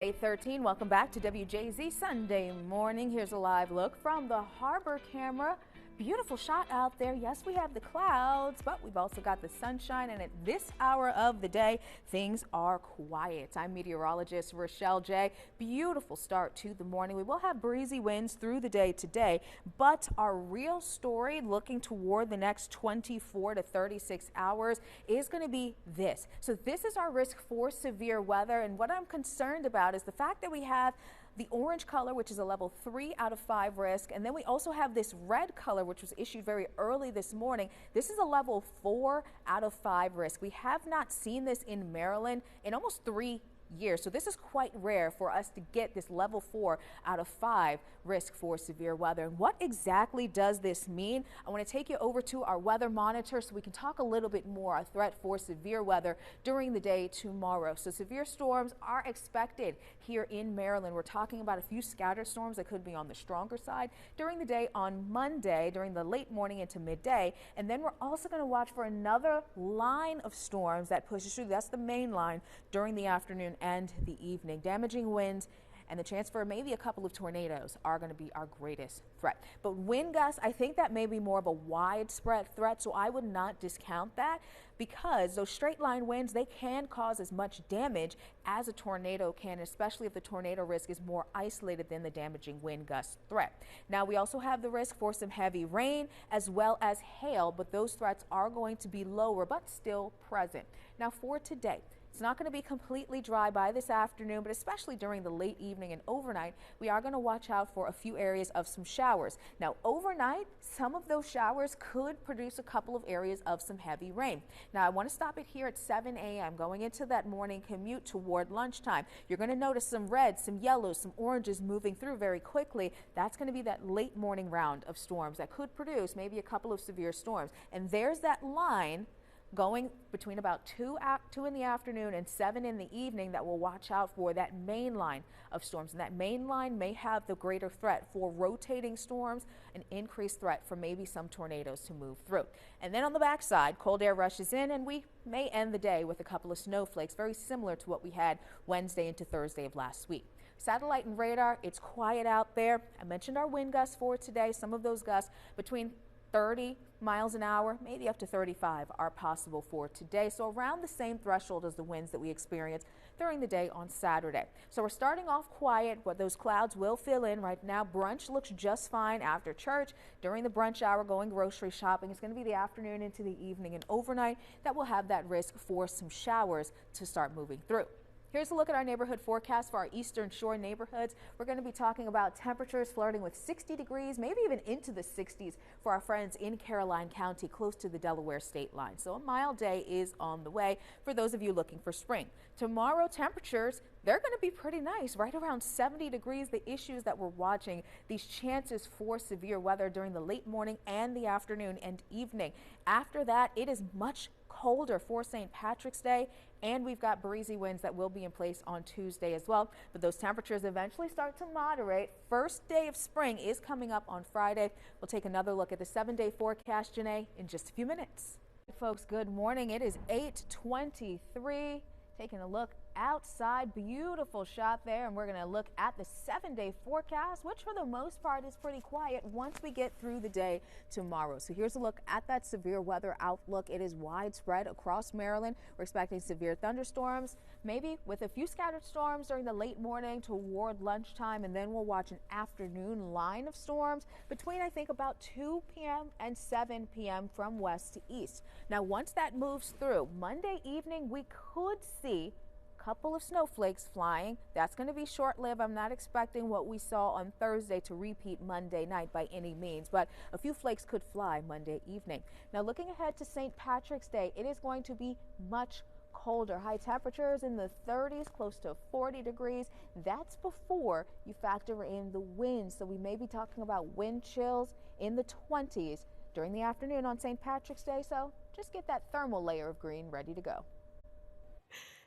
8:13. Welcome back to WJZ Sunday Morning. Here's a live look from the harbor camera. Beautiful shot out there. Yes, we have the clouds, but we've also got the sunshine. And at this hour of the day, things are quiet. I'm meteorologist Rochelle J. Beautiful start to the morning. We will have breezy winds through the day today, but our real story looking toward the next 24 to 36 hours is going to be this. So this is our risk for severe weather. And what I'm concerned about is the fact that we have the orange color, which is a level 3 out of 5 risk. And then we also have this red color, which was issued very early this morning. This is a level 4 out of 5 risk. We have not seen this in Maryland in almost 3 years. So this is quite rare for us to get this level 4 out of 5 risk for severe weather. And what exactly does this mean? I want to take you over to our weather monitor so we can talk a little bit more, a threat for severe weather during the day tomorrow. So severe storms are expected here in Maryland. We're talking about a few scattered storms that could be on the stronger side during the day on Monday, during the late morning into midday. And then we're also going to watch for another line of storms that pushes through. That's the main line during the afternoon and the evening. Damaging winds and the chance for maybe a couple of tornadoes are going to be our greatest threat. But wind gusts, I think that may be more of a widespread threat, so I would not discount that, because those straight line winds, they can cause as much damage as a tornado can, especially if the tornado risk is more isolated than the damaging wind gust threat. Now, we also have the risk for some heavy rain as well as hail, but those threats are going to be lower but still present. Now, for today, it's not going to be completely dry by this afternoon, but especially during the late evening and overnight, we are going to watch out for a few areas of some showers. Now, overnight, some of those showers could produce a couple of areas of some heavy rain. Now, I want to stop it here at 7 a.m. going into that morning commute toward lunchtime. You're going to notice some reds, some yellows, some oranges moving through very quickly. That's going to be that late morning round of storms that could produce maybe a couple of severe storms. And there's that line going between about 2 in the afternoon and 7 in the evening that we'll watch out for that main line of storms. And that main line may have the greater threat for rotating storms, an increased threat for maybe some tornadoes to move through. And then on the backside, cold air rushes in and we may end the day with a couple of snowflakes, very similar to what we had Wednesday into Thursday of last week. Satellite and radar, it's quiet out there. I mentioned our wind gusts for today. Some of those gusts between 30 miles an hour, maybe up to 35 are possible for today. So around the same threshold as the winds that we experienced during the day on Saturday. So we're starting off quiet, but those clouds will fill in right now. Brunch looks just fine after church. During the brunch hour, going grocery shopping, it's going to be the afternoon into the evening and overnight that will have that risk for some showers to start moving through. Here's a look at our neighborhood forecast for our Eastern Shore neighborhoods. We're going to be talking about temperatures flirting with 60 degrees, maybe even into the 60s for our friends in Caroline County, close to the Delaware state line. So a mild day is on the way for those of you looking for spring. Tomorrow, temperatures, they're going to be pretty nice, right around 70 degrees. The issues that we're watching, these chances for severe weather during the late morning and the afternoon and evening. After that, it is much colder for St. Patrick's Day, and we've got breezy winds that will be in place on Tuesday as well. But those temperatures eventually start to moderate. First day of spring is coming up on Friday. We'll take another look at the 7-day forecast, Janae, in just a few minutes. Folks, good morning. It is 8:23. Taking a look outside, beautiful shot there, and we're going to look at the 7-day forecast, which for the most part is pretty quiet once we get through the day tomorrow. So here's a look at that severe weather outlook. It is widespread across Maryland. We're expecting severe thunderstorms, maybe with a few scattered storms during the late morning toward lunchtime, and then we'll watch an afternoon line of storms between, I think, about 2 p.m. and 7 p.m. from west to east. Now, once that moves through, Monday evening, we could see couple of snowflakes flying. That's going to be short-lived. I'm not expecting what we saw on Thursday to repeat Monday night by any means, but a few flakes could fly Monday evening. Now, looking ahead to St. Patrick's Day, it is going to be much colder. High temperatures in the 30s, close to 40 degrees. That's before you factor in the winds. So we may be talking about wind chills in the 20s during the afternoon on St. Patrick's Day. So just get that thermal layer of green ready to go.